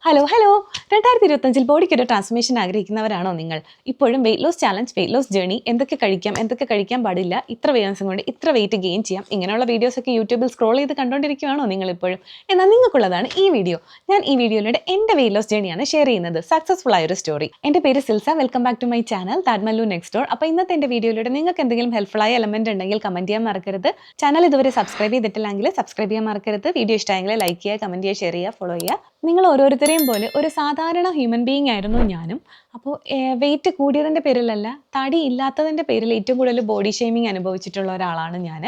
Hello hello 2025 ബോഡിക്കൊരു transformation ആഗ്രഹിക്കുന്നവരാണോ നിങ്ങൾ? ഇപ്പോഴും weight loss challenge, weight loss journey, എന്തൊക്കെ കഴിക്കാൻ പാടില്ല, ഇത്ര ദിവസം കൊണ്ട് ഇത്ര വെയിറ്റ് ഗെയിൻ ചെയ്യാം, ഇങ്ങനെയുള്ള വീഡിയോസൊക്കെ യൂട്യൂബിൽ സ്ക്രോൾ ചെയ്ത് കണ്ടുകൊണ്ടിരിക്കുകയാണോ നിങ്ങൾ ഇപ്പോഴും? എന്നാൽ നിങ്ങൾക്കുള്ളതാണ് ഈ വീഡിയോ. ഞാൻ ഈ വീഡിയോയിലൂടെ എൻ്റെ വെയിറ്റ് ലോസ് ജേർണിയാണ് ഷെയർ ചെയ്യുന്നത്, സക്സസ്ഫുൾ ആയൊരു സ്റ്റോറി. എൻ്റെ പേര് Silsa, welcome back to my channel Tajmallu next door. അപ്പോൾ ഇന്നത്തെ എൻ്റെ വീഡിയോയിലൂടെ നിങ്ങൾക്ക് എന്തെങ്കിലും ഹെൽപ്ഫുൾ ആയ എലമെന്റ് ഉണ്ടെങ്കിൽ കമന്റ് ചെയ്യാൻ മറക്കരുത്. ചാനൽ ഇതുവരെ സബ്സ്ക്രൈബ് ചെയ്തിട്ടില്ലെങ്കിൽ സബ്സ്ക്രൈബ് ചെയ്യാൻ മറക്കരുത്. വീഡിയോ ഇഷ്ടമായെങ്കിൽ ലൈക്ക് ചെയ്യുക, കമന്റ് ചെയ്യുക, ഷെയർ ചെയ്യുക, ഫോളോ ചെയ്യുക. നിങ്ങൾ ഓരോരുത്തരെയും പോലെ ഒരു സാധാരണ ഹ്യൂമൻ ബീയിങ് ആയിരുന്നു ഞാനും. അപ്പോൾ വെയിറ്റ് കൂടിയതിൻ്റെ പേരിലല്ല, തടി ഇല്ലാത്തതിൻ്റെ പേരിൽ ഏറ്റവും കൂടുതൽ ബോഡി ഷെയ്മിങ് അനുഭവിച്ചിട്ടുള്ള ഒരാളാണ് ഞാൻ.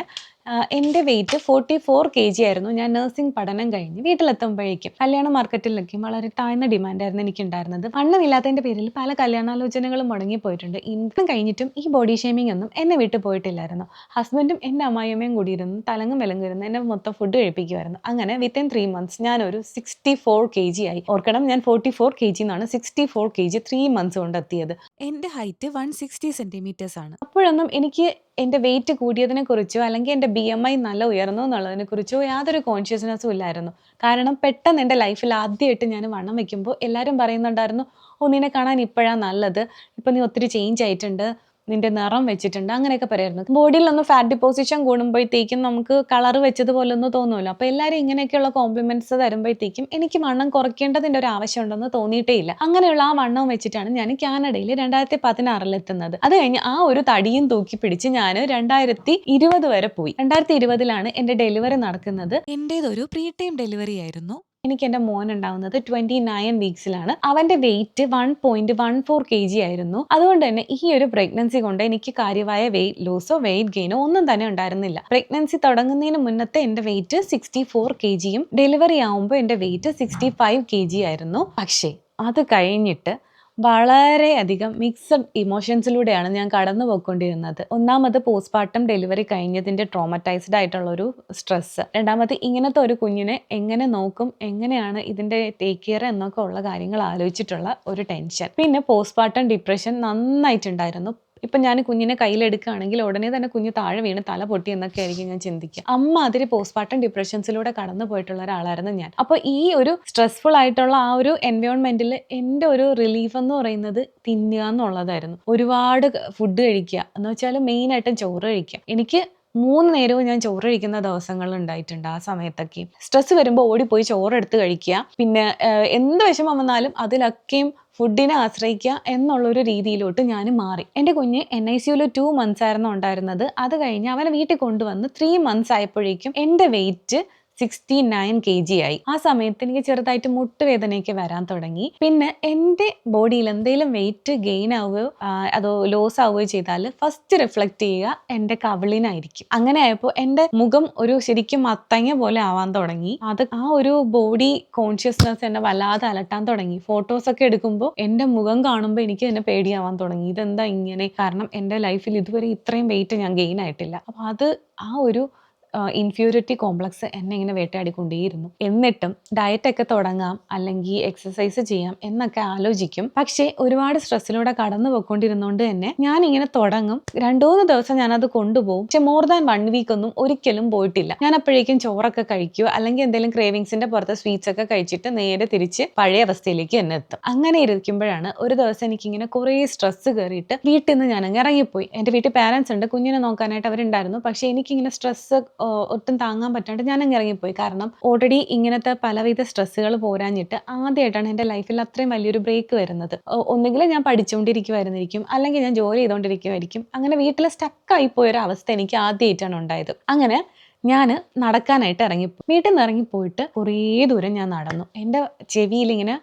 എൻ്റെ വെയിറ്റ് 44 kg ആയിരുന്നു ഞാൻ നഴ്സിംഗ് പഠനം കഴിഞ്ഞ് വീട്ടിലെത്തുമ്പോഴേക്കും. കല്യാണ മാർക്കറ്റിലൊക്കെ വളരെ താഴ്ന്ന ഡിമാൻഡായിരുന്നു എനിക്കുണ്ടായിരുന്നത്. വണ്ണമില്ലാത്തതിൻ്റെ പേരിൽ പല കല്യാണാലോചനകളും മുടങ്ങിപ്പോയിട്ടുണ്ട്. ഇന്നും കഴിഞ്ഞിട്ടും ഈ ബോഡി ഷെയ്മിങ് ഒന്നും എന്നെ വിട്ടു പോയിട്ടില്ലായിരുന്നു. ഹസ്ബൻഡും എൻ്റെ അമ്മായിയമ്മയും കൂടി ഇരുന്ന് തലങ്ങും വിലങ്ങിരുന്ന് എന്നെ മൊത്തം ഫുഡ് കഴിപ്പിക്കുമായിരുന്നു. അങ്ങനെ വിത്തിൻ 3 months ഞാനൊരു 64 kg ആയി. ഓർക്കണം, ഞാൻ 44 kg എന്നാണ് 64 kg 3 months കൊണ്ട് എത്തിയത്. എൻ്റെ ഹൈറ്റ് 160 cm ആണ്. അപ്പോഴൊന്നും എനിക്ക് എൻ്റെ വെയിറ്റ് കൂടിയതിനെ കുറിച്ചോ അല്ലെങ്കിൽ എൻ്റെ BMI നല്ല ഉയർന്നു എന്നുള്ളതിനെ കുറിച്ചോ യാതൊരു കോൺഷ്യസ്നെസ്സും ഇല്ലായിരുന്നു. കാരണം പെട്ടെന്ന് എൻ്റെ ലൈഫിൽ ആദ്യമായിട്ട് ഞാൻ വണ്ണം വയ്ക്കുമ്പോൾ എല്ലാവരും പറയുന്നുണ്ടായിരുന്നു, ഓ നിന്നെ കാണാൻ ഇപ്പോഴാണ് നല്ലത്, ഇപ്പം നീ ഒത്തിരി ചേഞ്ച് ആയിട്ടുണ്ട്, നിന്റെ നിറം വെച്ചിട്ടുണ്ട്, അങ്ങനെയൊക്കെ പറയായിരുന്നു. ബോഡിയിലൊന്ന് ഫാറ്റ് ഡിപ്പോസിഷൻ കൂടുമ്പോഴത്തേക്കും നമുക്ക് കളർ വെച്ചതുപോലെ ഒന്നും തോന്നുമല്ലോ. അപ്പോൾ എല്ലാവരും ഇങ്ങനെയൊക്കെയുള്ള കോംപ്ലിമെന്റ്സ് തരുമ്പോഴത്തേക്കും എനിക്ക് വണ്ണം കുറയ്ക്കേണ്ടതിൻ്റെ ഒരു ആവശ്യമുണ്ടെന്ന് തോന്നിയിട്ടേ ഇല്ല. അങ്ങനെയുള്ള ആ വണ്ണം വെച്ചിട്ടാണ് ഞാൻ കാനഡയിൽ 2016 എത്തുന്നത്. അത് കഴിഞ്ഞ് ആ ഒരു തടിയും തൂക്കി പിടിച്ച് ഞാൻ 2020 വരെ പോയി. 2020 എൻ്റെ ഡെലിവറി നടക്കുന്നത്. എൻ്റേതൊരു പ്രീ ടൈം ഡെലിവറി ആയിരുന്നു. എനിക്ക് എൻ്റെ മോൻ ഉണ്ടാവുന്നത് 29 വീക്സിലാണ്. അവൻ്റെ വെയിറ്റ് 1.14 kg ആയിരുന്നു. അതുകൊണ്ട് തന്നെ ഈ ഒരു പ്രഗ്നൻസി കൊണ്ട് എനിക്ക് കാര്യമായ വെയിറ്റ് ലോസോ വെയിറ്റ് ഗെയിനോ ഒന്നും തന്നെ ഉണ്ടായിരുന്നില്ല. പ്രഗ്നൻസി തുടങ്ങുന്നതിന് മുന്നത്തെ എൻ്റെ വെയിറ്റ് 64 kgയും ഡെലിവറി ആവുമ്പോൾ എൻ്റെ വെയിറ്റ് 65 kg ആയിരുന്നു. പക്ഷേ അത് കഴിഞ്ഞിട്ട് വളരെയധികം മിക്സഡ് ഇമോഷൻസിലൂടെയാണ് ഞാൻ കടന്നു പോയിക്കൊണ്ടിരുന്നത്. ഒന്നാമത് പോസ്റ്റ്പാർട്ടം ഡെലിവറി കഴിഞ്ഞതിൻ്റെ ട്രോമറ്റൈസ്ഡ് ആയിട്ടുള്ളൊരു സ്ട്രെസ്സ്. രണ്ടാമത് ഇങ്ങനത്തെ ഒരു കുഞ്ഞിനെ എങ്ങനെ നോക്കും, എങ്ങനെയാണ് ഇതിൻ്റെ ടേക്ക് കെയർ എന്നൊക്കെ ഉള്ള കാര്യങ്ങൾ ആലോചിച്ചിട്ടുള്ള ഒരു ടെൻഷൻ. പിന്നെ പോസ്റ്റ്പാർട്ടം ഡിപ്രഷൻ നന്നായിട്ടുണ്ടായിരുന്നു. ഇപ്പം ഞാൻ കുഞ്ഞിനെ കയ്യിലെടുക്കുകയാണെങ്കിൽ ഉടനെ തന്നെ കുഞ്ഞ് താഴെ വീണ് തല പൊട്ടി എന്നൊക്കെ ആയിരിക്കും ഞാൻ ചിന്തിക്കുക. അതിരി പോസ്റ്റ്പാർട്ടം ഡിപ്രഷൻസിലൂടെ കടന്നു പോയിട്ടുള്ള ഒരാളായിരുന്നു ഞാൻ. അപ്പോൾ ഈ ഒരു സ്ട്രെസ്ഫുൾ ആയിട്ടുള്ള ആ ഒരു എൻവയോൺമെന്റിൽ എൻ്റെ ഒരു റിലീഫ് എന്ന് പറയുന്നത് തിന്നുക എന്നുള്ളതായിരുന്നു. ഒരുപാട് ഫുഡ് കഴിക്കുക എന്ന് വെച്ചാൽ മെയിനായിട്ടും ചോറ് കഴിക്കുക. എനിക്ക് 3 നേരവും ഞാൻ ചോറ് കഴിക്കുന്ന ദിവസങ്ങൾ ഉണ്ടായിട്ടുണ്ട്. ആ സമയത്തൊക്കെ സ്ട്രെസ് വരുമ്പോൾ ഓടിപ്പോയി ചോറെടുത്ത് കഴിക്കുക. പിന്നെ എന്ത് വിഷമം വന്നാലും അതിലൊക്കെയും ഫുഡിനെ ആശ്രയിക്കുക എന്നുള്ളൊരു രീതിയിലോട്ട് ഞാൻ മാറി. എൻ്റെ കുഞ്ഞ് NICUവിൽ 2 months ആയിരുന്നു ഉണ്ടായിരുന്നത്. അത് കഴിഞ്ഞ് അവനെ വീട്ടിൽ കൊണ്ടുവന്ന് 3 months ആയപ്പോഴേക്കും എൻ്റെ വെയിറ്റ് 69 kg ആയി. ആ സമയത്ത് എനിക്ക് ചെറുതായിട്ട് മുട്ടുവേദനയൊക്കെ വരാൻ തുടങ്ങി. പിന്നെ എൻ്റെ ബോഡിയിൽ എന്തെങ്കിലും വെയിറ്റ് ഗെയിൻ ആവുകയോ അതോ ലോസ് ആവുകയോ ചെയ്താൽ ഫസ്റ്റ് റിഫ്ലക്റ്റ് ചെയ്യുക എൻ്റെ കവിളിനായിരിക്കും. അങ്ങനെ ആയപ്പോൾ എൻ്റെ മുഖം ഒരു ശരിക്കും മത്തങ്ങ പോലെ ആവാൻ തുടങ്ങി. അത് ആ ഒരു ബോഡി കോൺഷ്യസ്നെസ് എന്നെ വല്ലാതെ അലട്ടാൻ തുടങ്ങി. ഫോട്ടോസൊക്കെ എടുക്കുമ്പോൾ എൻ്റെ മുഖം കാണുമ്പോൾ എനിക്ക് തന്നെ പേടിയാവാൻ തുടങ്ങി. ഇതെന്താ ഇങ്ങനെ? കാരണം എൻ്റെ ലൈഫിൽ ഇതുവരെ ഇത്രയും വെയിറ്റ് ഞാൻ ഗെയിൻ ആയിട്ടില്ല. അപ്പോൾ അത് ആ ഒരു ഇൻഫ്യൂരിറ്റി കോംപ്ലക്സ് എന്നെ ഇങ്ങനെ വേട്ടയാടിക്കൊണ്ടേയിരുന്നു. എന്നിട്ടും ഡയറ്റൊക്കെ തുടങ്ങാം അല്ലെങ്കിൽ എക്സസൈസ് ചെയ്യാം എന്നൊക്കെ ആലോചിക്കും. പക്ഷേ ഒരുപാട് സ്ട്രെസ്സിലൂടെ കടന്നു പോയിക്കൊണ്ടിരുന്നോണ്ട് തന്നെ ഞാനിങ്ങനെ തുടങ്ങും. 2-3 ദിവസം ഞാനത് കൊണ്ടുപോകും. പക്ഷെ മോർ ദാൻ 1 week ഒന്നും ഒരിക്കലും പോയിട്ടില്ല. ഞാൻ അപ്പോഴേക്കും ചോറൊക്കെ കഴിക്കുക അല്ലെങ്കിൽ എന്തെങ്കിലും ക്രേവിങ്സിന്റെ പുറത്ത് സ്വീറ്റ്സ് ഒക്കെ കഴിച്ചിട്ട് നേരെ തിരിച്ച് പഴയ അവസ്ഥയിലേക്ക് തന്നെ എത്തും. അങ്ങനെ ഇരിക്കുമ്പോഴാണ് ഒരു ദിവസം എനിക്കിങ്ങനെ കുറേ സ്ട്രെസ് കയറിയിട്ട് വീട്ടിൽ നിന്ന് ഞാനങ്ങ് ഇറങ്ങിപ്പോയി. എൻ്റെ വീട്ടിൽ പാരൻസ് ഉണ്ട്, കുഞ്ഞിനെ നോക്കാനായിട്ട് അവരുണ്ടായിരുന്നു. പക്ഷേ എനിക്കിങ്ങനെ സ്ട്രെസ് ഒട്ടും താങ്ങാൻ പറ്റാണ്ട് ഞാൻ അങ്ങ് ഇറങ്ങിപ്പോയി. കാരണം ഓൾറെഡി ഇങ്ങനത്തെ പലവിധ സ്ട്രെസ്സുകൾ പോരാഞ്ഞിട്ട് ആദ്യമായിട്ടാണ് എൻ്റെ ലൈഫിൽ അത്രയും വലിയൊരു ബ്രേക്ക് വരുന്നത്. ഒന്നുകിൽ ഞാൻ പഠിച്ചുകൊണ്ടിരിക്കുമായിരുന്നിരിക്കും അല്ലെങ്കിൽ ഞാൻ ജോലി ചെയ്തുകൊണ്ടിരിക്കുമായിരിക്കും. അങ്ങനെ വീട്ടിൽ സ്റ്റക്കായിപ്പോയൊരു അവസ്ഥ എനിക്ക് ആദ്യമായിട്ടാണ് ഉണ്ടായത്. അങ്ങനെ ഞാൻ നടക്കാനായിട്ട് ഇറങ്ങിപ്പോയി. വീട്ടിൽ നിന്ന് ഇറങ്ങിപ്പോയിട്ട് കുറേ ദൂരം ഞാൻ നടന്നു. എൻ്റെ ചെവിയിലിങ്ങനെ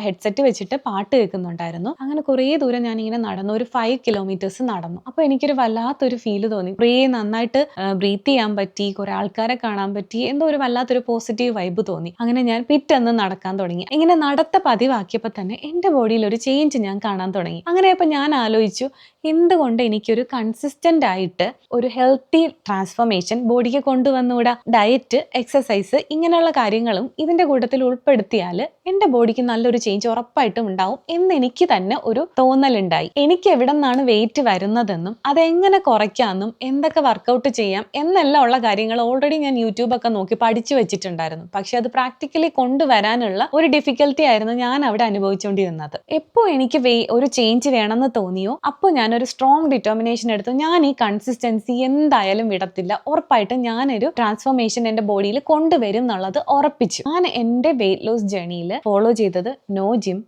ഹെഡ്സെറ്റ് വെച്ചിട്ട് പാട്ട് കേൾക്കുന്നുണ്ടായിരുന്നു. അങ്ങനെ കുറേ ദൂരം ഞാനിങ്ങനെ നടന്നു. ഒരു 5 kilometers നടന്നു. അപ്പോൾ എനിക്കൊരു വല്ലാത്തൊരു ഫീല് തോന്നി. കുറേ നന്നായിട്ട് ബ്രീത്ത് ചെയ്യാൻ പറ്റി, കുറേ ആൾക്കാരെ കാണാൻ പറ്റി, എന്തോ ഒരു വല്ലാത്തൊരു പോസിറ്റീവ് വൈബ് തോന്നി. അങ്ങനെ ഞാൻ പിറ്റേന്ന് നടക്കാൻ തുടങ്ങി. ഇങ്ങനെ നടത്ത പതിവാക്കിയപ്പോൾ തന്നെ എൻ്റെ ബോഡിയിൽ ഒരു ചേഞ്ച് ഞാൻ കാണാൻ തുടങ്ങി. അങ്ങനെ അപ്പോൾ ഞാൻ ആലോചിച്ചു, എന്തുകൊണ്ട് എനിക്കൊരു കൺസിസ്റ്റന്റ് ആയിട്ട് ഒരു ഹെൽത്തി ട്രാൻസ്ഫോർമേഷൻ ബോഡിക്ക് കൊണ്ടുവന്നുകൂടാ? ഡയറ്റ്, എക്സസൈസ് ഇങ്ങനെയുള്ള കാര്യങ്ങളും ഇതിൻ്റെ കൂട്ടത്തിൽ ഉൾപ്പെടുത്തിയാൽ എൻ്റെ ബോഡിക്ക് നല്ല നല്ലൊരു ചേഞ്ച് ഉറപ്പായിട്ടും ഉണ്ടാവും എന്ന് എനിക്ക് തന്നെ ഒരു തോന്നലുണ്ടായി. എനിക്ക് എവിടെ നിന്നാണ് വെയിറ്റ് വരുന്നതെന്നും അതെങ്ങനെ കുറയ്ക്കാമെന്നും എന്തൊക്കെ വർക്കൗട്ട് ചെയ്യാം എന്നെല്ലാം ഉള്ള കാര്യങ്ങൾ ഓൾറെഡി ഞാൻ യൂട്യൂബൊക്കെ നോക്കി പഠിച്ചു വെച്ചിട്ടുണ്ടായിരുന്നു. പക്ഷെ അത് പ്രാക്ടിക്കലി കൊണ്ടുവരാനുള്ള ഒരു ഡിഫിക്കൽറ്റി ആയിരുന്നു ഞാൻ അവിടെ അനുഭവിച്ചുകൊണ്ടിരുന്നത്. എപ്പോൾ എനിക്ക് ഒരു ചേഞ്ച് വേണമെന്ന് തോന്നിയോ അപ്പോൾ ഞാനൊരു സ്ട്രോങ് ഡിറ്റർമിനേഷൻ എടുത്തു. ഞാൻ ഈ കൺസിസ്റ്റൻസി എന്തായാലും വിടത്തില്ല, ഉറപ്പായിട്ടും ഞാനൊരു ട്രാൻസ്ഫോർമേഷൻ എൻ്റെ ബോഡിയിൽ കൊണ്ടുവരും എന്നുള്ളത് ഉറപ്പിച്ചു. ഞാൻ എൻ്റെ വെയിറ്റ് ലോസ് ജേണിയിൽ ഫോളോ ചെയ്തത് no gym,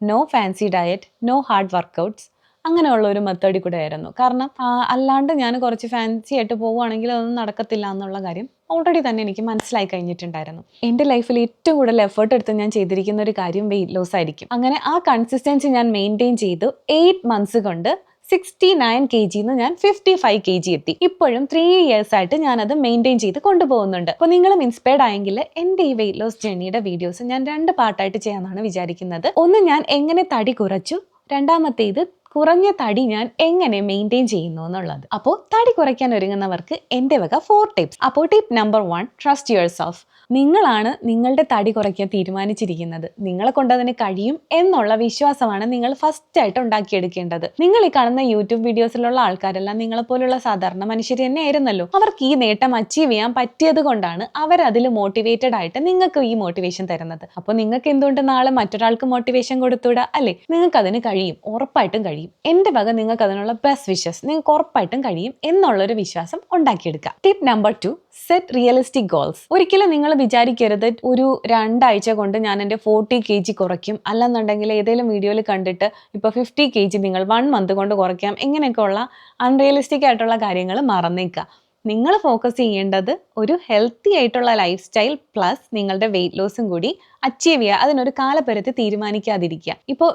no fancy diet, no hard workouts, അങ്ങനെയുള്ള ഒരു മെത്തേഡിൽ കൂടെ ആയിരുന്നു. കാരണം അല്ലാണ്ട് ഞാൻ കുറച്ച് ഫാൻസി ആയിട്ട് പോവുകയാണെങ്കിൽ അതൊന്നും നടക്കത്തില്ല എന്നുള്ള കാര്യം ഓൾറെഡി തന്നെ എനിക്ക് മനസ്സിലായി കഴിഞ്ഞിട്ടുണ്ടായിരുന്നു. എൻ്റെ ലൈഫിൽ ഏറ്റവും കൂടുതൽ എഫേർട്ട് എടുത്ത് ഞാൻ ചെയ്തിരിക്കുന്ന ഒരു കാര്യം വെയിറ്റ് ലോസ് ആയിരിക്കും. അങ്ങനെ ആ കൺസിസ്റ്റൻസി ഞാൻ മെയിൻറ്റെയിൻ ചെയ്തു. 8 months കൊണ്ട് 69 kg ഞാൻ 55 kg എത്തി. ഇപ്പോഴും 3 years ആയിട്ട് ഞാനത് മെയിൻറ്റെയിൻ ചെയ്ത് കൊണ്ടുപോകുന്നുണ്ട്. അപ്പോൾ നിങ്ങളും ഇൻസ്പയർഡ് ആയെങ്കിൽ എൻ്റെ ഈ വെയിറ്റ് ലോസ് ജേണിയുടെ വീഡിയോസ് ഞാൻ 2 പാർട്ടായിട്ട് ചെയ്യാമെന്നാണ് വിചാരിക്കുന്നത്. ഒന്ന്, ഞാൻ എങ്ങനെ തടി കുറച്ചു, രണ്ടാമത്തേത് കുറഞ്ഞ തടി ഞാൻ എങ്ങനെ മെയിൻറ്റെയിൻ ചെയ്യുന്നു എന്നുള്ളത്. അപ്പോൾ തടി കുറയ്ക്കാൻ ഒരുങ്ങുന്നവർക്ക് എൻ്റെ വക 4 tips. അപ്പോൾ tip number 1, trust your self. നിങ്ങളാണ് നിങ്ങളുടെ തടി കുറയ്ക്കാൻ തീരുമാനിച്ചിരിക്കുന്നത്. നിങ്ങളെ കൊണ്ടതിന് കഴിയും എന്നുള്ള വിശ്വാസമാണ് നിങ്ങൾ ഫസ്റ്റ് ആയിട്ട് ഉണ്ടാക്കിയെടുക്കേണ്ടത്. നിങ്ങൾ ഈ കാണുന്ന യൂട്യൂബ് വീഡിയോസിലുള്ള ആൾക്കാരെല്ലാം നിങ്ങളെപ്പോലുള്ള സാധാരണ മനുഷ്യർ തന്നെ ആയിരുന്നല്ലോ. അവർക്ക് ഈ നേട്ടം അച്ചീവ് ചെയ്യാൻ പറ്റിയത് കൊണ്ടാണ് അവരതിൽ മോട്ടിവേറ്റഡ് ആയിട്ട് നിങ്ങൾക്ക് ഈ മോട്ടിവേഷൻ തരുന്നത്. അപ്പോൾ നിങ്ങൾക്ക് എന്തുകൊണ്ട് നാളെ മറ്റൊരാൾക്ക് മോട്ടിവേഷൻ കൊടുത്തൂടാ അല്ലേ? നിങ്ങൾക്ക് അതിന് കഴിയും, ഉറപ്പായിട്ടും കഴിയും. എൻ്റെ വക നിങ്ങൾക്ക് അതിനുള്ള ബെസ്റ്റ് വിഷസ്. നിങ്ങൾക്ക് ഉറപ്പായിട്ടും കഴിയും എന്നുള്ളൊരു വിശ്വാസം ഉണ്ടാക്കിയെടുക്കുക. Tip number 2, set realistic goals. ഒരിക്കലും നിങ്ങൾ വിചാരിക്കരുത് ഒരു 2 ആഴ്ച കൊണ്ട് ഞാൻ എൻ്റെ 40 kg കുറയ്ക്കും, അല്ലെന്നുണ്ടെങ്കിൽ ഏതെങ്കിലും വീഡിയോയിൽ കണ്ടിട്ട് ഇപ്പോൾ 50 kg നിങ്ങൾ 1 month കൊണ്ട് കുറയ്ക്കാം, ഇങ്ങനെയൊക്കെയുള്ള അൺറിയലിസ്റ്റിക് ആയിട്ടുള്ള കാര്യങ്ങൾ മറന്നേക്കുക. നിങ്ങൾ ഫോക്കസ് ചെയ്യേണ്ടത് ഒരു ഹെൽത്തി ആയിട്ടുള്ള ലൈഫ് സ്റ്റൈൽ പ്ലസ് നിങ്ങളുടെ വെയിറ്റ് ലോസും കൂടി അച്ചീവ് ചെയ്യുക. അതിനൊരു കാലപരിധി തീരുമാനിക്കാതിരിക്കുക. ഇപ്പോൾ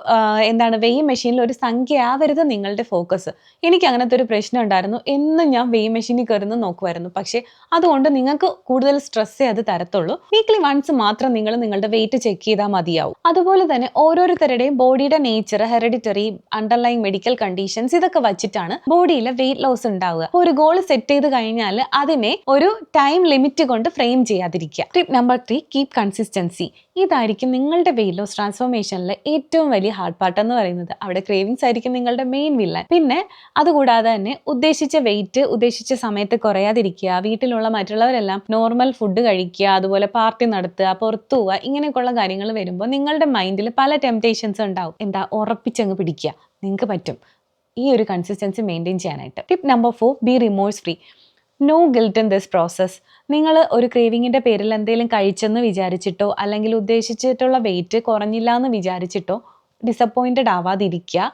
എന്താണ്, വെയിങ് മെഷീനിൽ ഒരു സംഖ്യ ആവരുത് നിങ്ങളുടെ ഫോക്കസ്. എനിക്ക് അങ്ങനത്തെ ഒരു പ്രശ്നം ഉണ്ടായിരുന്നു. എന്നും ഞാൻ വെയിങ് മെഷീനിൽ കയറുന്നു നോക്കുമായിരുന്നു. പക്ഷേ അതുകൊണ്ട് നിങ്ങൾക്ക് കൂടുതൽ സ്ട്രെസ്സേ അത് തരത്തുള്ളൂ. വീക്ക്ലി വൺസ് മാത്രം നിങ്ങൾ നിങ്ങളുടെ വെയിറ്റ് ചെക്ക് ചെയ്താൽ മതിയാവും. അതുപോലെ തന്നെ ഓരോരുത്തരുടെയും ബോഡിയുടെ nature, hereditary, underlying medical conditions, ഇതൊക്കെ വച്ചിട്ടാണ് ബോഡിയിലെ വെയിറ്റ് ലോസ് ഉണ്ടാവുക. ഒരു ഗോൾ സെറ്റ് ചെയ്ത് കഴിഞ്ഞാൽ അതിനെ ഒരു ടൈം ലിമിറ്റ് കൊണ്ട് ഫ്രെയിം ചെയ്യാതിരിക്കുക. Tip number 3, keep consistency. ഇതായിരിക്കും നിങ്ങളുടെ വെയിറ്റ് ലോസ് ട്രാൻസ്ഫോർമേഷനിലെ ഏറ്റവും വലിയ ഹാർഡ് പാർട്ട് എന്ന് പറയുന്നത്. അവിടെ ക്രേവിങ്സ് ആയിരിക്കും നിങ്ങളുടെ മെയിൻ വില്ലൻ. പിന്നെ അതുകൂടാതെ തന്നെ ഉദ്ദേശിച്ച വെയിറ്റ് ഉദ്ദേശിച്ച സമയത്ത് കുറയാതിരിക്കുക, വീട്ടിലുള്ള മറ്റുള്ളവരെല്ലാം നോർമൽ ഫുഡ് കഴിക്കുക, അതുപോലെ പാർട്ടി നടത്തുക, പുറത്തു പോവുക, ഇങ്ങനെയൊക്കെയുള്ള കാര്യങ്ങൾ വരുമ്പോൾ നിങ്ങളുടെ മൈൻഡിൽ പല ടെംപ്റ്റേഷൻസ് ഉണ്ടാവും. ഉറപ്പിച്ചങ്ങ് പിടിക്കുക, നിങ്ങൾക്ക് പറ്റും ഈ ഒരു കൺസിസ്റ്റൻസി മെയിൻറ്റെയിൻ ചെയ്യാനായിട്ട്. Tip number 4, be remorse free. No guilt in this process. നിങ്ങൾ ഒരു ക്രേവിങ്ങിൻ്റെ പേരിൽ എന്തെങ്കിലും കഴിച്ചെന്ന് വിചാരിച്ചിട്ടോ അല്ലെങ്കിൽ ഉദ്ദേശിച്ചിട്ടുള്ള വെയിറ്റ് കുറഞ്ഞില്ല എന്ന് വിചാരിച്ചിട്ടോ ഡിസപ്പോയിൻറ്റഡ് ആവാതിരിക്കുക.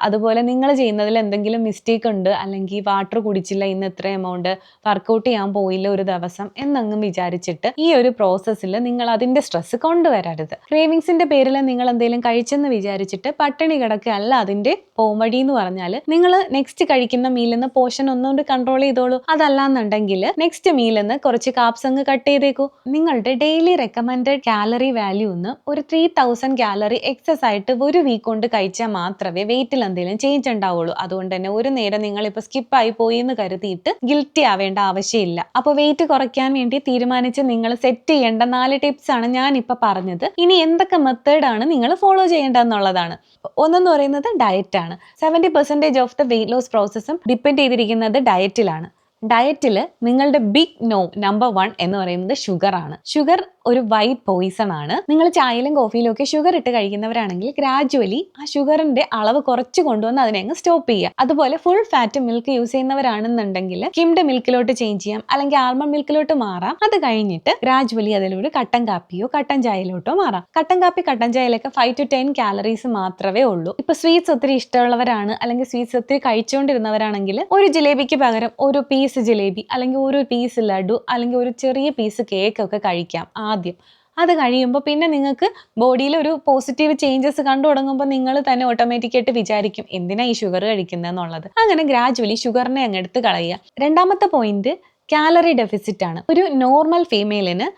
അതുപോലെ നിങ്ങൾ ചെയ്യുന്നതിൽ എന്തെങ്കിലും മിസ്റ്റേക്ക് ഉണ്ട്, അല്ലെങ്കിൽ വാട്ടർ കുടിച്ചില്ല, ഇന്ന് ഇത്ര എമൗണ്ട്, വർക്കൗട്ട് ചെയ്യാൻ പോയില്ല ഒരു ദിവസം എന്നങ്ങും വിചാരിച്ചിട്ട് ഈ ഒരു പ്രോസസ്സിൽ നിങ്ങൾ അതിൻ്റെ സ്ട്രെസ് കൊണ്ടുവരരുത്. ക്രേവിങ്സിൻ്റെ പേരിൽ നിങ്ങൾ എന്തെങ്കിലും കഴിച്ചെന്ന് വിചാരിച്ചിട്ട് പട്ടിണി കിടക്കുകയല്ല അതിൻ്റെ പോംവഴി എന്ന് പറഞ്ഞാൽ. നിങ്ങൾ നെക്സ്റ്റ് കഴിക്കുന്ന മീലിൽ നിന്ന് പോർഷൻ ഒന്നുകൊണ്ട് കൺട്രോൾ ചെയ്തോളൂ. അതല്ലാന്നുണ്ടെങ്കിൽ നെക്സ്റ്റ് മീലിൽ നിന്ന് കുറച്ച് കാപ്സ് അങ്ങ് കട്ട് ചെയ്തേക്കൂ. നിങ്ങളുടെ ഡെയിലി റെക്കമെൻഡഡ് കാലറി വാല്യൂന്ന് ഒരു 3000 കാലറി എക്സസ് ആയിട്ട് ഒരു വീക്ക് കൊണ്ട് കഴിച്ചാൽ മാത്രമേ വെയിറ്റിൽ എന്തെങ്കിലും ചേഞ്ച് ഉണ്ടാവുള്ളൂ. അതുകൊണ്ട് തന്നെ ഒരു നേരം നിങ്ങളിപ്പോൾ സ്കിപ്പായി പോയി എന്ന് കരുതിയിട്ട് ഗിൽറ്റി ആവേണ്ട ആവശ്യമില്ല. അപ്പോൾ വെയിറ്റ് കുറയ്ക്കാൻ വേണ്ടി തീരുമാനിച്ച് നിങ്ങൾ സെറ്റ് ചെയ്യേണ്ട 4 ടിപ്സ് ആണ് ഞാനിപ്പോൾ പറഞ്ഞത്. ഇനി എന്തൊക്കെ മെത്തേഡാണ് നിങ്ങൾ ഫോളോ ചെയ്യേണ്ടതെന്നുള്ളതാണ്. ഒന്നെന്ന് പറയുന്നത് ഡയറ്റാണ്. 70% ഓഫ് ദ വെയിറ്റ് ലോസ് പ്രോസസ്സും ഡിപ്പെൻഡ് ചെയ്തിരിക്കുന്നത് ഡയറ്റിലാണ്. ഡയറ്റിൽ നിങ്ങളുടെ ബിഗ് നോ നമ്പർ 1 എന്ന് പറയുന്നത് ഷുഗർ ആണ്. ഷുഗർ ഒരു വൈറ്റ് പോയിസൺ ആണ്. നിങ്ങൾ ചായയിലും കോഫിയിലും ഒക്കെ ഷുഗർ ഇട്ട് കഴിക്കുന്നവരാണെങ്കിൽ ഗ്രാജുവലി ആ ഷുഗറിന്റെ അളവ് കുറച്ച് കൊണ്ടുവന്ന് അതിനെ അങ്ങ് സ്റ്റോപ്പ് ചെയ്യുക. അതുപോലെ ഫുൾ ഫാറ്റ് മിൽക്ക് യൂസ് ചെയ്യുന്നവരാണെന്നുണ്ടെങ്കിൽ സ്കിംഡ് മിൽക്കിലോട്ട് ചേഞ്ച് ചെയ്യാം, അല്ലെങ്കിൽ ആൽമണ്ട് മിൽക്കിലോട്ട് മാറാം. അത് കഴിഞ്ഞിട്ട് ഗ്രാജുവലി അതിലൂടെ കട്ടൻ കാപ്പിയോ കട്ടൻ ചായയിലോട്ടോ മാറാം. കട്ടൻ കാപ്പി കട്ടൻ ചായയിലൊക്കെ 5 to 10 കാലറീസ് മാത്രമേ ഉള്ളൂ. ഇപ്പൊ സ്വീറ്റ്സ് ഒത്തിരി ഇഷ്ടമുള്ളവരാണ്, അല്ലെങ്കിൽ സ്വീറ്റ്സ് ഒത്തിരി കഴിച്ചുകൊണ്ടിരുന്നവരാണെങ്കിൽ ഒരു ജിലേബിക്ക് പകരം ഒരു പീസ് ജിലേബി, അല്ലെങ്കിൽ ഒരു പീസ് ലഡു, അല്ലെങ്കിൽ ഒരു ചെറിയ പീസ് കേക്ക് ഒക്കെ കഴിക്കാം ആദ്യം. അത് കഴിയുമ്പോൾ പിന്നെ നിങ്ങൾക്ക് ബോഡിയിൽ ഒരു പോസിറ്റീവ് ചേഞ്ചസ് കണ്ടു തുടങ്ങുമ്പോൾ നിങ്ങൾ തന്നെ ഓട്ടോമാറ്റിക്കായിട്ട് വിചാരിക്കും എന്തിനാ ഈ ഷുഗർ കഴിക്കുന്നതെന്നുള്ളത്. അങ്ങനെ ഗ്രാജുവലി ഷുഗറിനെ അങ്ങ് എടുത്ത് കളയുക. രണ്ടാമത്തെ പോയിന്റ് കാലറി ഡെഫിസിറ്റ് ആണ്. ഒരു നോർമൽ ഫീമെയിലിന്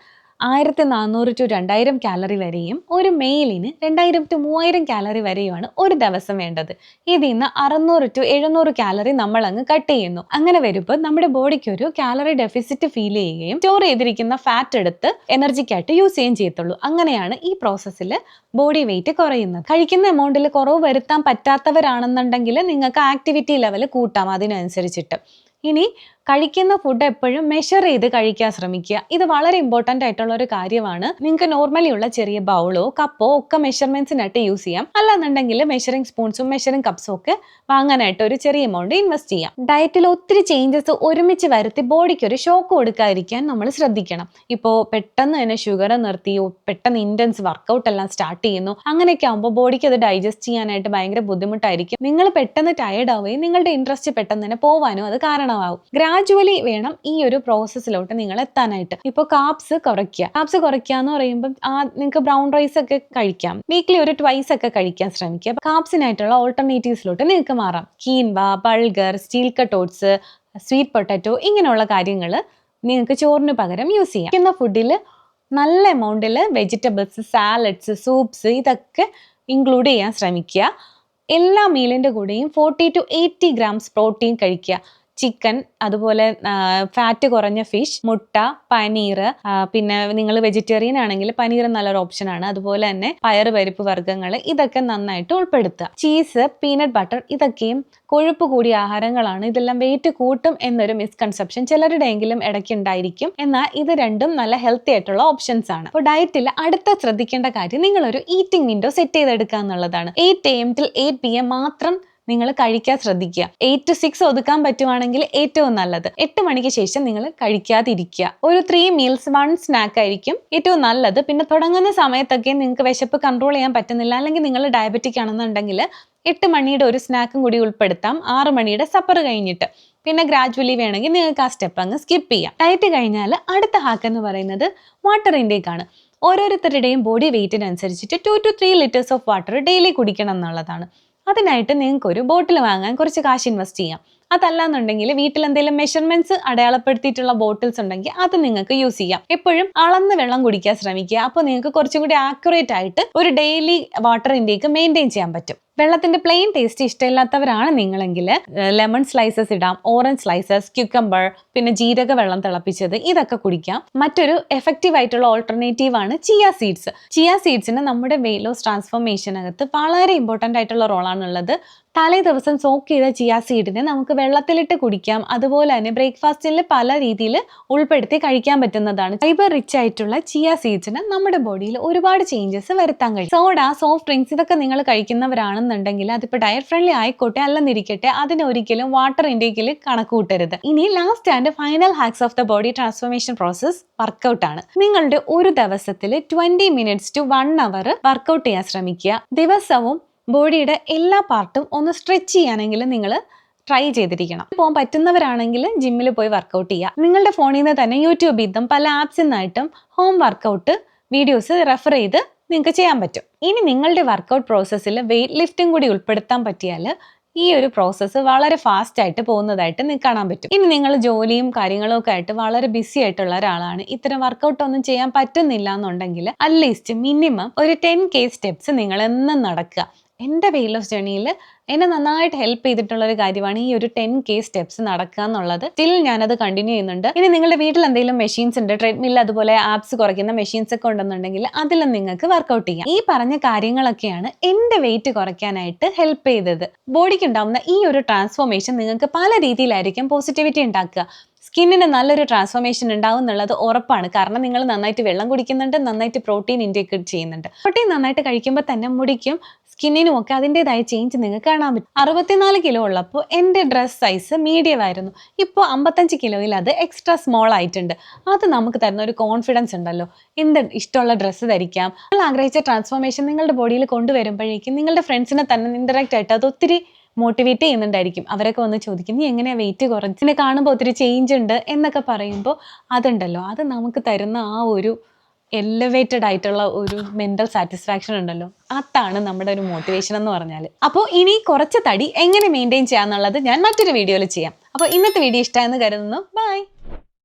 1400 to 2000 കാലറി വരെയും ഒരു മെയിലിന് 2000 to 3000 കാലറി വരെയുമാണ് ഒരു ദിവസം വേണ്ടത്. ഇതിൽ നിന്ന് 600 to 700 കാലറി നമ്മൾ അങ്ങ് കട്ട് ചെയ്യുന്നു. അങ്ങനെ വരുമ്പോൾ നമ്മുടെ ബോഡിക്ക് ഒരു കാലറി ഡെഫിസിറ്റ് ഫീൽ ചെയ്യുകയും സ്റ്റോർ ചെയ്തിരിക്കുന്ന ഫാറ്റ് എടുത്ത് എനർജിക്കായിട്ട് യൂസ് ചെയ്യുകയും ചെയ്യത്തുള്ളൂ. അങ്ങനെയാണ് ഈ പ്രോസസ്സിൽ ബോഡി വെയിറ്റ് കുറയുന്നത്. കഴിക്കുന്ന എമൗണ്ടിൽ കുറവ് വരുത്താൻ പറ്റാത്തവരാണെന്നുണ്ടെങ്കിൽ നിങ്ങൾക്ക് ആക്ടിവിറ്റി ലെവൽ കൂട്ടാം അതിനനുസരിച്ചിട്ട്. ഇനി കഴിക്കുന്ന ഫുഡ് എപ്പോഴും മെഷർ ചെയ്ത് കഴിക്കാൻ ശ്രമിക്കുക. ഇത് വളരെ ഇമ്പോർട്ടൻ്റ് ആയിട്ടുള്ള ഒരു കാര്യമാണ്. നിങ്ങൾക്ക് നോർമലി ഉള്ള ചെറിയ ബൗളോ കപ്പോ ഒക്കെ മെഷർമെന്റ്സിനായിട്ട് യൂസ് ചെയ്യാം. അല്ലാന്നുണ്ടെങ്കിൽ മെഷറിംഗ് സ്പൂൺസും മെഷറിംഗ് കപ്സും ഒക്കെ വാങ്ങാനായിട്ട് ഒരു ചെറിയ എമൗണ്ട് ഇൻവെസ്റ്റ് ചെയ്യാം. ഡയറ്റിൽ ഒത്തിരി ചേഞ്ചസ് ഒരുമിച്ച് വരുത്തി ബോഡിക്ക് ഒരു ഷോക്ക് കൊടുക്കാതിരിക്കാൻ നമ്മൾ ശ്രദ്ധിക്കണം. ഇപ്പോൾ പെട്ടെന്ന് തന്നെ ഷുഗർ നിർത്തി പെട്ടെന്ന് ഇൻറ്റൻസ് വർക്കൗട്ട് എല്ലാം സ്റ്റാർട്ട് ചെയ്യുന്നു. അങ്ങനെയൊക്കെ ആകുമ്പോൾ ബോഡിക്ക് അത് ഡൈജസ്റ്റ് ചെയ്യാനായിട്ട് ഭയങ്കര ബുദ്ധിമുട്ടായിരിക്കും. നിങ്ങൾ പെട്ടെന്ന് ടയർഡ് ആവുകയും നിങ്ങളുടെ ഇൻട്രസ്റ്റ് പെട്ടെന്ന് തന്നെ പോവാനും അത് കാരണമാവും. ഗ്രാജുവലി വേണം ഈ ഒരു പ്രോസസ്സിലോട്ട് നിങ്ങൾ എത്താനായിട്ട്. ഇപ്പോൾ കാപ്സ് കുറയ്ക്കുക എന്ന് പറയുമ്പോൾ നിങ്ങൾക്ക് ബ്രൗൺ റൈസ് ഒക്കെ കഴിക്കാം. വീക്ക്ലി ഒരു ട്വൈസ് ഒക്കെ കഴിക്കാൻ ശ്രമിക്കുക. കാപ്സിനായിട്ടുള്ള ഓൾട്ടർനേറ്റീവ്സിലോട്ട് നിങ്ങൾക്ക് മാറാം. Quinoa, bulgur, steel cut oats, sweet potato ഇങ്ങനെയുള്ള കാര്യങ്ങൾ നിങ്ങൾക്ക് ചോറിന് പകരം യൂസ് ചെയ്യാം. ഇന്ന ഫുഡിൽ നല്ല എമൗണ്ടിൽ വെജിറ്റബിൾസ്, സാലഡ്സ്, സൂപ്സ് ഇതൊക്കെ ഇൻക്ലൂഡ് ചെയ്യാൻ ശ്രമിക്കുക. എല്ലാ മീലിൻ്റെ കൂടെയും 40 to 80 grams പ്രോട്ടീൻ കഴിക്കുക. ചിക്കൻ, അതുപോലെ ഫാറ്റ് കുറഞ്ഞ ഫിഷ്, മുട്ട, പനീർ, പിന്നെ നിങ്ങൾ വെജിറ്റേറിയൻ ആണെങ്കിൽ പനീർ നല്ലൊരു ഓപ്ഷനാണ്. അതുപോലെ തന്നെ പയറ്, പരിപ്പ് വർഗ്ഗങ്ങൾ ഇതൊക്കെ നന്നായിട്ട് ഉൾപ്പെടുത്തുക. ചീസ്, പീനട്ട് ബട്ടർ ഇതൊക്കെയും കൊഴുപ്പ് കൂടിയ ആഹാരങ്ങളാണ്. ഇതെല്ലാം വെയിറ്റ് കൂട്ടും എന്നൊരു മിസ്കൺസെപ്ഷൻ ചിലരുടെയെങ്കിലും ഇടയ്ക്ക് ഉണ്ടായിരിക്കും. എന്നാൽ ഇത് രണ്ടും നല്ല ഹെൽത്തി ആയിട്ടുള്ള ഓപ്ഷൻസ് ആണ്. അപ്പോൾ ഡയറ്റിൽ അടുത്ത ശ്രദ്ധിക്കേണ്ട കാര്യം നിങ്ങളൊരു ഈറ്റിംഗ് വിൻഡോ സെറ്റ് ചെയ്തെടുക്കുക എന്നുള്ളതാണ്. 8 AM till 8 PM മാത്രം നിങ്ങൾ കഴിക്കാൻ ശ്രദ്ധിക്കുക. 8 to 6 ഒതുക്കാൻ പറ്റുവാണെങ്കിൽ ഏറ്റവും നല്ലത്. 8 മണിക്ക് ശേഷം നിങ്ങൾ കഴിക്കാതിരിക്കുക. ഒരു 3 meals 1 snack ആയിരിക്കും ഏറ്റവും നല്ലത്. പിന്നെ തുടങ്ങുന്ന സമയത്തൊക്കെ നിങ്ങൾക്ക് വിശപ്പ് കൺട്രോൾ ചെയ്യാൻ പറ്റുന്നില്ല, അല്ലെങ്കിൽ നിങ്ങൾ ഡയബറ്റിക് ആണെന്നുണ്ടെങ്കിൽ 8 മണിയുടെ ഒരു സ്നാക്കും കൂടി ഉൾപ്പെടുത്താം 6 മണിയുടെ സപ്പർ കഴിഞ്ഞിട്ട്. പിന്നെ ഗ്രാജുവലി വേണമെങ്കിൽ നിങ്ങൾക്ക് ആ സ്റ്റെപ്പ് അങ്ങ് സ്കിപ്പ് ചെയ്യാം. ഡയറ്റ് കഴിഞ്ഞാൽ അടുത്ത ഹാക്ക് എന്ന് പറയുന്നത് വാട്ടർ ഇൻടേക്ക് ആണ്. ഓരോരുത്തരുടെയും ബോഡി വെയിറ്റിനനുസരിച്ചിട്ട് 2 to 3 liters of water daily കുടിക്കണം എന്നുള്ളതാണ്. അതിനായിട്ട് നിങ്ങൾക്ക് ഒരു ബോട്ടിൽ വാങ്ങാൻ കുറച്ച് കാശ് ഇൻവെസ്റ്റ് ചെയ്യാം. അതല്ലാന്നുണ്ടെങ്കിൽ വീട്ടിൽ എന്തെങ്കിലും മെഷർമെന്റ്സ് അടയാളപ്പെടുത്തിയിട്ടുള്ള ബോട്ടിൽസ് ഉണ്ടെങ്കിൽ അത് നിങ്ങൾക്ക് യൂസ് ചെയ്യാം. എപ്പോഴും അളന്ന് വെള്ളം കുടിക്കാൻ ശ്രമിക്കുക. അപ്പോൾ നിങ്ങൾക്ക് കുറച്ചും കൂടി ആക്യുറേറ്റ് ആയിട്ട് ഒരു ഡെയിലി വാട്ടർ ഇൻടേക്ക് മെയിൻറ്റെയിൻ ചെയ്യാൻ പറ്റും. വെള്ളത്തിന്റെ പ്ലെയിൻ ടേസ്റ്റ് ഇഷ്ടമില്ലാത്തവരാണ് നിങ്ങളെങ്കിൽ ലെമൺ സ്ലൈസസ് ഇടാം, ഓറഞ്ച് സ്ലൈസസ്, ക്യുക്കംബർ, പിന്നെ ജീരക വെള്ളം തിളപ്പിച്ചത് ഇതൊക്കെ കുടിക്കാം. മറ്റൊരു എഫക്റ്റീവ് ആയിട്ടുള്ള ഓൾട്ടർനേറ്റീവ് ആണ് ചിയ സീഡ്സ്. ചിയ സീഡ്സിന് നമ്മുടെ വെയിറ്റ് ലോസ് ട്രാൻസ്ഫോർമേഷനകത്ത് വളരെ ഇമ്പോർട്ടൻ്റ് ആയിട്ടുള്ള റോളാണുള്ളത്. തലേ ദിവസം സോക്ക് ചെയ്ത ചിയ സീഡിനെ നമുക്ക് വെള്ളത്തിലിട്ട് കുടിക്കാം. അതുപോലെ തന്നെ ബ്രേക്ക്ഫാസ്റ്റിൽ പല രീതിയിൽ ഉൾപ്പെടുത്തി കഴിക്കാൻ പറ്റുന്നതാണ്. ഫൈബർ റിച്ച് ആയിട്ടുള്ള ചിയ സീഡ്സിന് നമ്മുടെ ബോഡിയിൽ ഒരുപാട് ചേഞ്ചസ് വരുത്താൻ കഴിയും. സോഡ, സോഫ്റ്റ് ഡ്രിങ്ക്സ് ഇതൊക്കെ നിങ്ങൾ കഴിക്കുന്നവരാണെന്നുണ്ടെങ്കിൽ അതിപ്പോൾ ഡയറ്റ് ഫ്രണ്ട്ലി ആയിക്കോട്ടെ അല്ലെന്നിരിക്കട്ടെ, അതിന് ഒരിക്കലും വാട്ടർ ഇൻടേക്കിൽ കണക്ക് കൂട്ടരുത്. ഇനി last and final hacks of the body transformation process workout ആണ്. നിങ്ങളുടെ ഒരു ദിവസത്തിൽ 20 minutes to 1 hour വർക്കൗട്ട് ചെയ്യാൻ ശ്രമിക്കുക. ദിവസവും ബോഡിയുടെ എല്ലാ പാർട്ടും ഒന്ന് സ്ട്രെച്ച് ചെയ്യാനെങ്കിലും നിങ്ങൾ ട്രൈ ചെയ്തിരിക്കണം. പോകാൻ പറ്റുന്നവരാണെങ്കിൽ ജിമ്മിൽ പോയി വർക്കൗട്ട് ചെയ്യുക. നിങ്ങളുടെ ഫോണിൽ നിന്ന് തന്നെ യൂട്യൂബിൽ നിന്നും പല ആപ്സിൽ നിന്നായിട്ടും ഹോം വർക്കൗട്ട് വീഡിയോസ് റെഫർ ചെയ്ത് നിങ്ങൾക്ക് ചെയ്യാൻ പറ്റും. ഇനി നിങ്ങളുടെ വർക്കൗട്ട് പ്രോസസ്സിൽ വെയിറ്റ് ലിഫ്റ്റിംഗ് കൂടി ഉൾപ്പെടുത്താൻ പറ്റിയാൽ ഈ ഒരു പ്രോസസ്സ് വളരെ ഫാസ്റ്റ് ആയിട്ട് പോകുന്നതായിട്ട് നിങ്ങൾക്ക് കാണാൻ പറ്റും. ഇനി നിങ്ങൾ ജോലിയും കാര്യങ്ങളും ഒക്കെ ആയിട്ട് വളരെ ബിസി ആയിട്ടുള്ള ഒരാളാണ്, ഇത്തരം വർക്കൗട്ട് ഒന്നും ചെയ്യാൻ പറ്റുന്നില്ല എന്നുണ്ടെങ്കിൽ അറ്റ്ലീസ്റ്റ് മിനിമം ഒരു 10K സ്റ്റെപ്സ് നിങ്ങൾ എന്നും നടക്കുക. എൻ്റെ വെയിറ്റ് ലോസ് ജേണിയിൽ എന്നെ നന്നായിട്ട് ഹെൽപ്പ് ചെയ്തിട്ടുള്ള ഒരു കാര്യമാണ് ഈ ഒരു 10K സ്റ്റെപ്സ് നടക്കുക എന്നുള്ളത്. സ്റ്റിൽ ഞാനത് കണ്ടിന്യൂ ചെയ്യുന്നുണ്ട്. ഇനി നിങ്ങളുടെ വീട്ടിൽ എന്തെങ്കിലും മെഷീൻസ് ഉണ്ട്, ട്രെഡ്മിൽ അതുപോലെ ആപ്സ് കുറയ്ക്കുന്ന മെഷീൻസ് ഒക്കെ ഉണ്ടെന്നുണ്ടെങ്കിൽ അതിലും നിങ്ങൾക്ക് വർക്കൗട്ട് ചെയ്യാം. ഈ പറഞ്ഞ കാര്യങ്ങളൊക്കെയാണ് എൻ്റെ വെയിറ്റ് കുറയ്ക്കാനായിട്ട് ഹെൽപ്പ് ചെയ്തത്. ബോഡിക്ക് ഉണ്ടാവുന്ന ഈ ഒരു ട്രാൻസ്ഫോർമേഷൻ നിങ്ങൾക്ക് പല രീതിയിലായിരിക്കും പോസിറ്റിവിറ്റി ഉണ്ടാക്കുക. സ്കിന്നിന് നല്ലൊരു ട്രാൻസ്ഫോർമേഷൻ ഉണ്ടാവും എന്നുള്ളത് ഉറപ്പാണ്. കാരണം നിങ്ങൾ നന്നായിട്ട് വെള്ളം കുടിക്കുന്നുണ്ട്, നന്നായിട്ട് പ്രോട്ടീൻ ഇൻടേക്ക് ചെയ്യുന്നുണ്ട്. പ്രോട്ടീൻ നന്നായിട്ട് കഴിക്കുമ്പോൾ തന്നെ മുടിക്കും സ്കിന്നിനും ഒക്കെ അതിൻ്റെതായ ചേഞ്ച് നിങ്ങൾക്ക് കാണാൻ പറ്റും. 64 കിലോ ഉള്ളപ്പോൾ എൻ്റെ ഡ്രസ് സൈസ് മീഡിയം ആയിരുന്നു. ഇപ്പോൾ 55 കിലോയിൽ അത് എക്സ്ട്രാ സ്മോൾ ആയിട്ടുണ്ട്. അത് നമുക്ക് തരുന്ന ഒരു കോൺഫിഡൻസ് ഉണ്ടല്ലോ, എന്ത് ഇഷ്ടമുള്ള ഡ്രസ്സ് ധരിക്കാം. നിങ്ങൾ ആഗ്രഹിച്ച ട്രാൻസ്ഫോർമേഷൻ നിങ്ങളുടെ ബോഡിയിൽ കൊണ്ടുവരുമ്പോഴേക്കും നിങ്ങളുടെ ഫ്രണ്ട്സിനെ തന്നെ ഇൻഡയറക്റ്റ് ആയിട്ട് അത് ഒത്തിരി മോട്ടിവേറ്റ് ചെയ്യുന്നുണ്ടായിരിക്കും. അവരൊക്കെ വന്ന് ചോദിക്കും നീ എങ്ങനെയാണ് വെയിറ്റ് കുറച്ചിനെ കാണുമ്പോൾ ഒത്തിരി ചേഞ്ച് ഉണ്ട് എന്നൊക്കെ പറയുമ്പോൾ അതുണ്ടല്ലോ, അത് നമുക്ക് തരുന്ന ആ ഒരു എലിവേറ്റഡ് ആയിട്ടുള്ള ഒരു മെന്റൽ സാറ്റിസ്ഫാക്ഷൻ ഉണ്ടല്ലോ, അതാണ് നമ്മുടെ ഒരു മോട്ടിവേഷൻ എന്ന് പറഞ്ഞാൽ. അപ്പോൾ ഇനി കുറച്ച് തടി എങ്ങനെ മെയിൻറ്റെയിൻ ചെയ്യാന്നുള്ളത് ഞാൻ മറ്റൊരു വീഡിയോയിൽ ചെയ്യാം. അപ്പോൾ ഇന്നത്തെ വീഡിയോ ഇഷ്ടമായെന്ന് കരുതുന്നു. ബൈ.